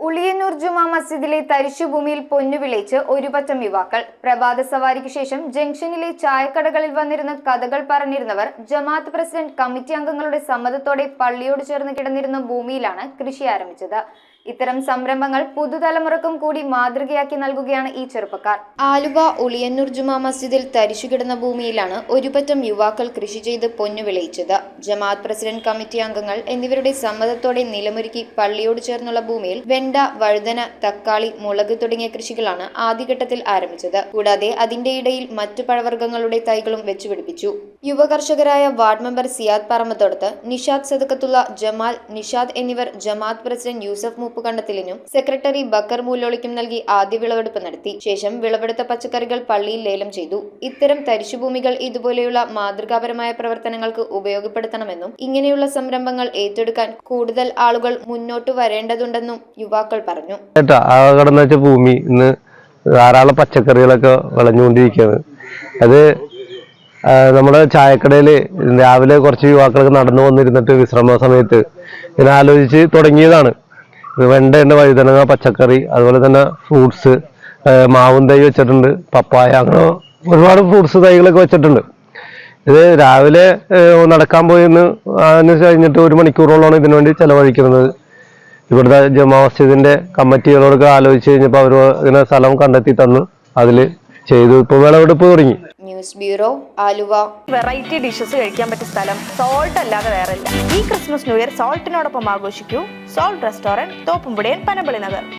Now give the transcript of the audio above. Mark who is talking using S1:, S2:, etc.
S1: ഉളിയന്നൂർ ജുമാ മസ്ജിദിലെ തരിശുഭൂമിയിൽ പൊന്നുവിളയിച്ച് ഒരുപറ്റം യുവാക്കൾ. പ്രഭാത സവാരിക്ക് ശേഷം ജംഗ്ഷനിലെ ചായക്കടകളിൽ വന്നിരുന്ന് കഥകൾ പറഞ്ഞിരുന്നവർ ജമാഅത്ത് പ്രസിഡന്റ് കമ്മിറ്റി അംഗങ്ങളുടെ സമ്മതത്തോടെ പള്ളിയോട് ചേർന്ന് കിടന്നിരുന്ന ഭൂമിയിലാണ് കൃഷി ആരംഭിച്ചത്. ഇത്തരം സംരംഭങ്ങൾ പുതുതലമുറക്കും കൂടി മാതൃകയാക്കി നൽകുകയാണ് ഈ ചെറുപ്പക്കാർ. ആലുവ ഉളിയന്നൂർ ജുമാ മസ്ജിദിൽ തരിശു കിടന്ന ഭൂമിയിലാണ് ഒരുപറ്റം യുവാക്കൾ കൃഷി ചെയ്ത് പൊന്നു വിളയിച്ചത്. ജമാഅത്ത് പ്രസിഡന്റ് കമ്മിറ്റി അംഗങ്ങൾ എന്നിവരുടെ സമ്മതത്തോടെ നിലമൊരുക്കി പള്ളിയോട് ചേർന്നുള്ള ഭൂമിയിൽ വെണ്ട, വഴുതന, തക്കാളി, മുളക് തുടങ്ങിയ കൃഷികളാണ് ആദ്യഘട്ടത്തിൽ ആരംഭിച്ചത്. കൂടാതെ അതിന്റെ ഇടയിൽ മറ്റു പഴവർഗ്ഗങ്ങളുടെ തൈകളും വെച്ചുപിടിപ്പിച്ചു. യുവ കർഷകരായ വാർഡ് മെമ്പർ സിയാദ് പറമ്പത്തോടത്ത്, നിഷാദ് സദക്കത്തുള്ള, ജമാൽ, നിഷാദ് എന്നിവർ ജമാഅത്ത് പ്രസിഡന്റ് യൂസഫ് കണ്ടത്തിലിനും സെക്രട്ടറി ബക്കർ മൂലോളിക്കും നൽകി ആദ്യ വിളവെടുപ്പ് നടത്തി. ശേഷം വിളവെടുത്ത പച്ചക്കറികൾ പള്ളിയിൽ ലേലം ചെയ്തു. ഇത്തരം തരിശുഭൂമികൾ ഇതുപോലെയുള്ള മാതൃകാപരമായ പ്രവർത്തനങ്ങൾക്ക് ഉപയോഗപ്പെടുത്തണമെന്നും ഇങ്ങനെയുള്ള സംരംഭങ്ങൾ ഏറ്റെടുക്കാൻ കൂടുതൽ ആളുകൾ മുന്നോട്ട് വരേണ്ടതുണ്ടെന്നും യുവാക്കൾ പറഞ്ഞു.
S2: ഭൂമി ഇന്ന് ധാരാളം പച്ചക്കറികളൊക്കെ വിളഞ്ഞുകൊണ്ടിരിക്കുകയാണ്. അത് നമ്മുടെ ചായക്കടയിൽ രാവിലെ കുറച്ച് യുവാക്കൾക്ക് നടന്നു വന്നിരുന്നിട്ട് വിശ്രമ സമയത്ത് ഇതിനെ ആലോചിച്ച് തുടങ്ങിയതാണ്. വെണ്ടയുണ്ട്, വഴുതനങ്ങ, പച്ചക്കറി, അതുപോലെ തന്നെ ഫ്രൂട്ട്സ്, മാവും തൈ വെച്ചിട്ടുണ്ട്, പപ്പായ, അങ്ങനെ ഒരുപാട് ഫ്രൂട്ട്സ് തൈകളൊക്കെ വെച്ചിട്ടുണ്ട്. ഇത് രാവിലെ നടക്കാൻ പോയിന്ന് അതിന് കഴിഞ്ഞിട്ട് 1 മണിക്കൂറോളമാണ് ഇതിനു വേണ്ടി ചെലവഴിക്കുന്നത്. ഇവിടുത്തെ ജമാ മസ്ജിദിന്റെ കമ്മിറ്റികളോടൊക്കെ ആലോചിച്ച് കഴിഞ്ഞപ്പോൾ അവർ ഇങ്ങനെ സ്ഥലം കണ്ടെത്തി തന്നു, അതിൽ ചെയ്തു. ഇപ്പോൾ വിളവെടുപ്പ് തുടങ്ങി.
S1: News bureau, Aluva.
S3: Variety dishes കഴിക്കാൻ പറ്റിയ സ്ഥലം സോൾട്ട് അല്ലാതെ വേറില്ല. ഈ ക്രിസ്മസ് ന്യൂ ഇയർ സോൾട്ടിനോടൊപ്പം ആഘോഷിക്കൂ. സോൾട്ട് റെസ്റ്റോറന്റ്, തോപ്പുംപുടിയൻ, പനമ്പള്ളി നഗർ.